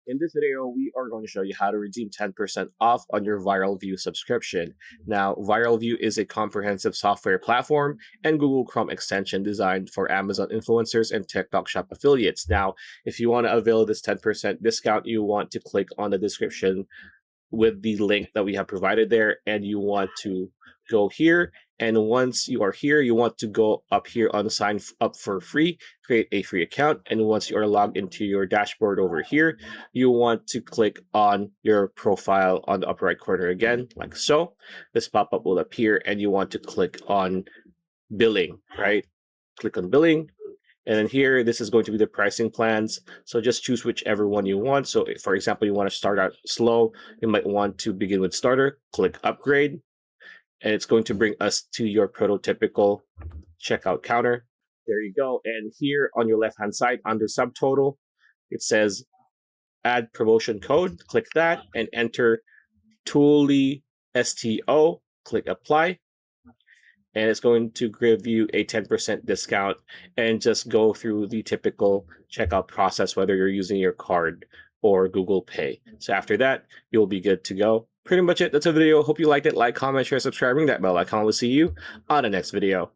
In this video, we are going to show you how to redeem 10% off on your Viral View subscription. Now, Viral View is a comprehensive software platform and Google Chrome extension designed for Amazon influencers and TikTok Shop affiliates. Now, if you want to avail this 10% discount, you want to click on the description with the link that we have provided there, and you want to go here. And once you are here, you want to go up here on sign up for free, create a free account. And once you are logged into your dashboard over here, you want to click on your profile on the upper right corner again, like so. This pop-up will appear and you want to click on billing, right? Click on billing. And then here, this is going to be the pricing plans. So just choose whichever one you want. So for example, you want to start out slow, you might want to begin with starter, click upgrade, and it's going to bring us to your prototypical checkout counter. There you go. And here on your left-hand side under subtotal, it says add promotion code. Click that and enter Tooly STO. Click apply. And it's going to give you a 10% discount, and just go through the typical checkout process, whether you're using your card or Google Pay. So after that, you'll be good to go. Pretty much it. That's a video. Hope you liked it. Like, comment, share, subscribe, ring that bell icon. We'll see you on the next video.